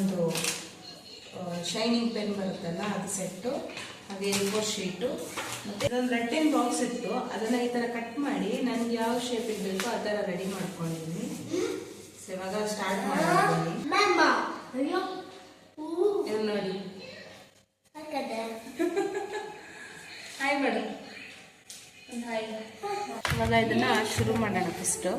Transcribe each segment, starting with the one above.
ಒಂದು shining pen ಬರುತ್ತಲ್ಲ ಅದು ಸೆಟ್ಟು, ಹಾಗೆ A4 ಶೀಟು, ಮತ್ತು ಇದೊಂದು ರೆಟ್ಟಿನ ಬಾಕ್ಸ್ ಇತ್ತು. ಅದನ್ನು ಈ ಥರ ಕಟ್ ಮಾಡಿ ನನಗೆ ಯಾವ ಶೇಪಿಗೆ ಬೇಕೋ ಆ ಥರ ರೆಡಿ ಮಾಡ್ಕೊಂಡಿದ್ದೀನಿ. ಸೊ ಇವಾಗ ಸ್ಟಾರ್ಟ್ ಮಾಡಿದ್ದೀನಿ. ಇದು ನೋಡಿ, ಹಾಯ್ ಮೇಡಮ್, ಇವಾಗ ಇದನ್ನು ಶುರು ಮಾಡೋಣ. ಫಸ್ಟು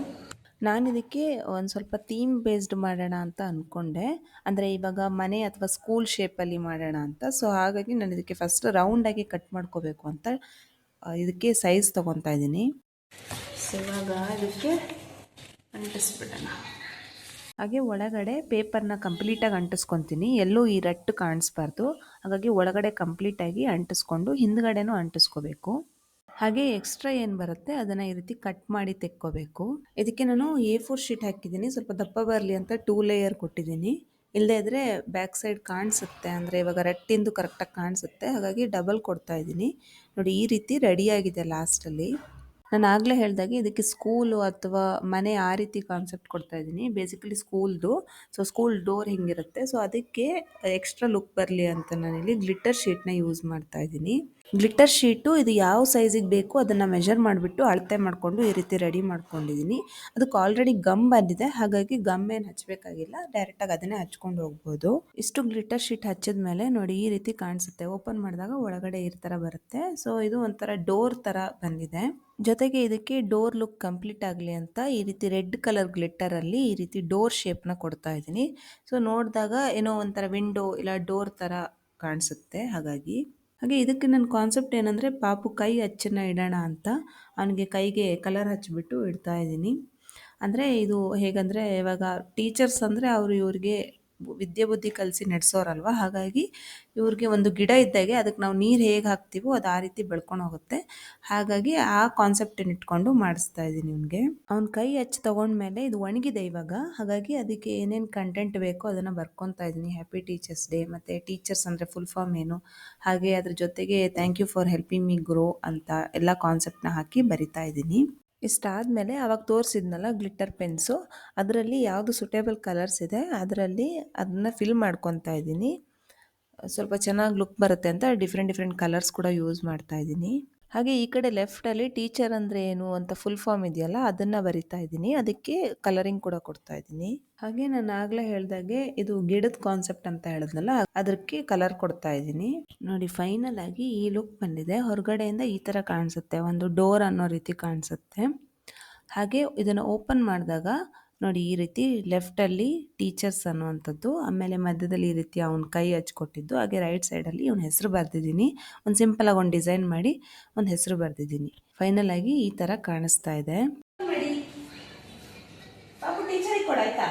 ನಾನು ಇದಕ್ಕೆ ಒಂದು ಸ್ವಲ್ಪ ಥೀಮ್ ಬೇಸ್ಡ್ ಮಾಡೋಣ ಅಂತ ಅಂದ್ಕೊಂಡೆ. ಅಂದರೆ ಇವಾಗ ಮನೆ ಅಥವಾ ಸ್ಕೂಲ್ ಶೇಪಲ್ಲಿ ಮಾಡೋಣ ಅಂತ. ಸೊ ಹಾಗಾಗಿ ನಾನು ಇದಕ್ಕೆ ಫಸ್ಟ್ ರೌಂಡಾಗಿ ಕಟ್ ಮಾಡ್ಕೋಬೇಕು ಅಂತ ಇದಕ್ಕೆ ಸೈಜ್ ತೊಗೊತಾ ಇದ್ದೀನಿ. ಸೊ ಇವಾಗ ಇದಕ್ಕೆ ಅಂಟಿಸ್ಬಿಡೋಣ. ಹಾಗೆ ಒಳಗಡೆ ಪೇಪರ್ನ ಕಂಪ್ಲೀಟಾಗಿ ಅಂಟಿಸ್ಕೊತೀನಿ. ಎಲ್ಲೂ ಈ ರಟ್ಟು ಕಾಣಿಸ್ಬಾರ್ದು. ಹಾಗಾಗಿ ಒಳಗಡೆ ಕಂಪ್ಲೀಟಾಗಿ ಅಂಟಿಸ್ಕೊಂಡು ಹಿಂದ್ಗಡೆನೂ ಅಂಟಿಸ್ಕೋಬೇಕು. ಹಾಗೆ ಎಕ್ಸ್ಟ್ರಾ ಏನು ಬರುತ್ತೆ ಅದನ್ನು ಈ ರೀತಿ ಕಟ್ ಮಾಡಿ ತೆಕ್ಕೋಬೇಕು. ಇದಕ್ಕೆ ನಾನು A4 ಶೀಟ್ ಹಾಕಿದ್ದೀನಿ, ಸ್ವಲ್ಪ ದಪ್ಪ ಬರಲಿ ಅಂತ 2 ಲೇಯರ್ ಕೊಟ್ಟಿದ್ದೀನಿ. ಇಲ್ಲದೇ ಇದ್ದರೆ ಬ್ಯಾಕ್ ಸೈಡ್ ಕಾಣಿಸುತ್ತೆ, ಅಂದರೆ ಇವಾಗ ರಟ್ಟಿಂದು ಕರೆಕ್ಟಾಗಿ ಕಾಣಿಸುತ್ತೆ. ಹಾಗಾಗಿ ಡಬಲ್ ಕೊಡ್ತಾ ಇದ್ದೀನಿ. ನೋಡಿ, ಈ ರೀತಿ ರೆಡಿಯಾಗಿದೆ ಲಾಸ್ಟಲ್ಲಿ. ನಾನು ಆಗಲೇ ಹೇಳಿದಾಗೆ ಇದಕ್ಕೆ ಸ್ಕೂಲು ಅಥವಾ ಮನೆ ಆ ರೀತಿ ಕಾನ್ಸೆಪ್ಟ್ ಕೊಡ್ತಾ ಇದ್ದೀನಿ. ಬೇಸಿಕಲಿ ಸ್ಕೂಲ್ದು. ಸೊ ಸ್ಕೂಲ್ ಡೋರ್ ಹಿಂಗಿರುತ್ತೆ. ಸೊ ಅದಕ್ಕೆ ಎಕ್ಸ್ಟ್ರಾ ಲುಕ್ ಬರಲಿ ಅಂತ ನಾನಿಲ್ಲಿ ಗ್ಲಿಟರ್ ಶೀಟ್ನ ಯೂಸ್ ಮಾಡ್ತಾ ಇದ್ದೀನಿ. ಗ್ಲಿಟರ್ ಶೀಟು ಇದು ಯಾವ ಸೈಜಿಗೆ ಬೇಕು ಅದನ್ನು ಮೆಜರ್ ಮಾಡಿಬಿಟ್ಟು ಅಳತೆ ಮಾಡಿಕೊಂಡು ಈ ರೀತಿ ರೆಡಿ ಮಾಡ್ಕೊಂಡಿದ್ದೀನಿ. ಅದಕ್ಕೆ ಆಲ್ರೆಡಿ ಗಮ್ ಬಂದಿದೆ, ಹಾಗಾಗಿ ಗಮ್ ಏನು ಹಚ್ಚಬೇಕಾಗಿಲ್ಲ, ಡೈರೆಕ್ಟಾಗಿ ಅದನ್ನೇ ಹಚ್ಕೊಂಡು ಹೋಗ್ಬೋದು. ಇಷ್ಟು ಗ್ಲಿಟರ್ ಶೀಟ್ ಹಚ್ಚಿದ ಮೇಲೆ ನೋಡಿ ಈ ರೀತಿ ಕಾಣಿಸುತ್ತೆ. ಓಪನ್ ಮಾಡಿದಾಗ ಒಳಗಡೆ ಈ ಥರ ಬರುತ್ತೆ. ಸೊ ಇದು ಒಂಥರ ಡೋರ್ ಥರ ಬಂದಿದೆ. ಜೊತೆಗೆ ಇದಕ್ಕೆ ಡೋರ್ ಲುಕ್ ಕಂಪ್ಲೀಟ್ ಆಗಲಿ ಅಂತ ಈ ರೀತಿ ರೆಡ್ ಕಲರ್ ಗ್ಲಿಟ್ಟರಲ್ಲಿ ಈ ರೀತಿ ಡೋರ್ ಶೇಪ್ನ ಕೊಡ್ತಾ ಇದ್ದೀನಿ. ಸೊ ನೋಡಿದಾಗ ಏನೋ ಒಂಥರ ವಿಂಡೋ ಇಲ್ಲ ಡೋರ್ ಥರ ಕಾಣಿಸುತ್ತೆ. ಹಾಗೆ ಇದಕ್ಕೆ ನನ್ನ ಕಾನ್ಸೆಪ್ಟ್ ಏನಂದರೆ ಪಾಪು ಕೈ ಅಚ್ಚನ್ನ ಇಡೋಣ ಅಂತ ಅವನಿಗೆ ಕೈಗೆ ಕಲರ್ ಹಚ್ಚಿಬಿಟ್ಟು ಇಡ್ತಾ ಇದ್ದೀನಿ. ಅಂದರೆ ಇದು ಹೇಗಂದರೆ ಇವಾಗ ಟೀಚರ್ಸ್ ಅಂದರೆ ಅವರು ಇವ್ರಿಗೆ ವಿದ್ಯೆ ಬುದ್ಧಿ ಕಲಿಸಿ ನಡೆಸೋರಲ್ವ. ಹಾಗಾಗಿ ಇವ್ರಿಗೆ ಒಂದು ಗಿಡ ಇದ್ದಾಗೆ ಅದಕ್ಕೆ ನಾವು ನೀರು ಹೇಗೆ ಹಾಕ್ತೀವೋ ಅದು ಆ ರೀತಿ ಬೆಳ್ಕೊಂಡು ಹೋಗುತ್ತೆ. ಹಾಗಾಗಿ ಆ ಕಾನ್ಸೆಪ್ಟನ್ನು ಇಟ್ಕೊಂಡು ಮಾಡಿಸ್ತಾ ಇದ್ದೀನಿ ಇವನಿಗೆ. ಅವ್ನ ಕೈ ಹಚ್ಚಿ ತೊಗೊಂಡ್ಮೇಲೆ ಇದು ಒಣಗಿದೆ ಇವಾಗ. ಹಾಗಾಗಿ ಅದಕ್ಕೆ ಏನೇನು ಕಂಟೆಂಟ್ ಬೇಕೋ ಅದನ್ನು ಬರ್ಕೊತಾ ಇದ್ದೀನಿ. ಹ್ಯಾಪಿ ಟೀಚರ್ಸ್ ಡೇ, ಮತ್ತು ಟೀಚರ್ಸ್ ಅಂದರೆ ಫುಲ್ ಫಾರ್ಮ್ ಏನು, ಹಾಗೆ ಅದ್ರ ಜೊತೆಗೆ thank you for helping me grow ಅಂತ ಎಲ್ಲ ಕಾನ್ಸೆಪ್ಟ್ನ ಹಾಕಿ ಬರಿತಾ ಇದ್ದೀನಿ. ಇಷ್ಟಾದಮೇಲೆ ಅವಾಗ ತೋರಿಸಿದ್ನಲ್ಲ ಗ್ಲಿಟರ್ ಪೆನ್ಸು, ಅದರಲ್ಲಿ ಯಾವುದು ಸೂಟೇಬಲ್ ಕಲರ್ಸ್ ಇದೆ ಅದರಲ್ಲಿ ಅದನ್ನು ಫಿಲ್ ಮಾಡ್ಕೊತಾ ಇದ್ದೀನಿ. ಸ್ವಲ್ಪ ಚೆನ್ನಾಗಿ ಲುಕ್ ಬರುತ್ತೆ ಅಂತ ಡಿಫ್ರೆಂಟ್ ಕಲರ್ಸ್ ಕೂಡ ಯೂಸ್ ಮಾಡ್ತಾ ಇದ್ದೀನಿ. ಹಾಗೆ ಈ ಕಡೆ ಲೆಫ್ಟಲ್ಲಿ ಟೀಚರ್ ಅಂದರೆ ಏನು ಅಂತ ಫುಲ್ ಫಾರ್ಮ್ ಇದೆಯಲ್ಲ ಅದನ್ನು ಬರಿತಾ ಇದ್ದೀನಿ. ಅದಕ್ಕೆ ಕಲರಿಂಗ್ ಕೂಡ ಕೊಡ್ತಾ ಇದ್ದೀನಿ. ಹಾಗೆ ನಾನು ಆಗಲೇ ಹೇಳ್ದಾಗೆ ಇದು ಗಿಡದ ಕಾನ್ಸೆಪ್ಟ್ ಅಂತ ಹೇಳಿದ್ನಲ್ಲ ಅದಕ್ಕೆ ಕಲರ್ ಕೊಡ್ತಾ ಇದ್ದೀನಿ. ನೋಡಿ, ಫೈನಲ್ ಆಗಿ ಈ ಲುಕ್ ಬಂದಿದೆ. ಹೊರಗಡೆಯಿಂದ ಈ ಥರ ಕಾಣಿಸುತ್ತೆ, ಒಂದು ಡೋರ್ ಅನ್ನೋ ರೀತಿ ಕಾಣಿಸುತ್ತೆ. ಹಾಗೆ ಇದನ್ನು ಓಪನ್ ಮಾಡಿದಾಗ ನೋಡಿ ಈ ರೀತಿ ಲೆಫ್ಟಲ್ಲಿ ಟೀಚರ್ಸ್ ಅನ್ನುವಂಥದ್ದು, ಆಮೇಲೆ ಮಧ್ಯದಲ್ಲಿ ಈ ರೀತಿ ಅವನ ಕೈ ಹಚ್ಕೊಟ್ಟಿದ್ದು, ಹಾಗೆ ರೈಟ್ ಸೈಡಲ್ಲಿ ಇವನ ಹೆಸರು ಬರೆದಿದ್ದೀನಿ. ಒಂದು ಸಿಂಪಲಾಗಿ ಒಂದು ಡಿಸೈನ್ ಮಾಡಿ ಒಂದು ಹೆಸರು ಬರೆದಿದ್ದೀನಿ. ಫೈನಲ್ ಆಗಿ ಈ ಥರ ಕಾಣಿಸ್ತಾ ಇದೆ. ಪಾಪು ಟೀಚರಿಗೆ ಕೊಡಾಯ್ತಾ?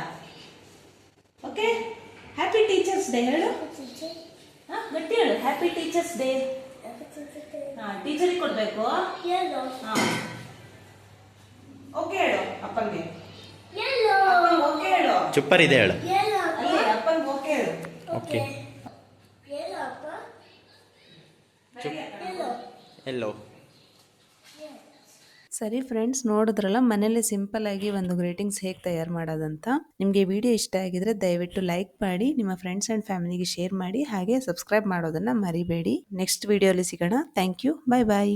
ಓಕೆ, ಹ್ಯಾಪಿ ಟೀಚರ್ಸ್ ಡೇ ಹೇಳು. ಗಟ್ಟಿ ಹೇಳು, ಹ್ಯಾಪಿ ಟೀಚರ್ಸ್ ಡೇ. ಟೀಚರಿಗೆ ಕೊಡಬೇಕು. ಓಕೆ ಹೇಳು ಅಪ್ಪಂಗೆ. ಓಕೆ ಹೇಳು. ಸೂಪರ್ ಇದೆ ಹೇಳು. ಅಪ್ಪಂಗೆ ಓಕೆ ಹೇಳು. ಓಕೆ. ಎಲ್ಲೋ. ಸರಿ ಫ್ರೆಂಡ್ಸ್, ನೋಡಿದ್ರಲ್ಲ ಮನೇಲಿ ಸಿಂಪಲ್ ಆಗಿ ಒಂದು ಗ್ರೀಟಿಂಗ್ಸ್ ಹೇಗೆ ತಯಾರು ಮಾಡೋದಂತ. ನಿಮಗೆ ವಿಡಿಯೋ ಇಷ್ಟ ಆಗಿದ್ರೆ ದಯವಿಟ್ಟು ಲೈಕ್ ಮಾಡಿ, ನಿಮ್ಮ ಫ್ರೆಂಡ್ಸ್ ಆ್ಯಂಡ್ ಫ್ಯಾಮಿಲಿಗೆ ಶೇರ್ ಮಾಡಿ, ಹಾಗೆ ಸಬ್ಸ್ಕ್ರೈಬ್ ಮಾಡೋದನ್ನು ಮರಿಬೇಡಿ. ನೆಕ್ಸ್ಟ್ ವಿಡಿಯೋಲಿ ಸಿಗೋಣ. Thank you. Bye bye.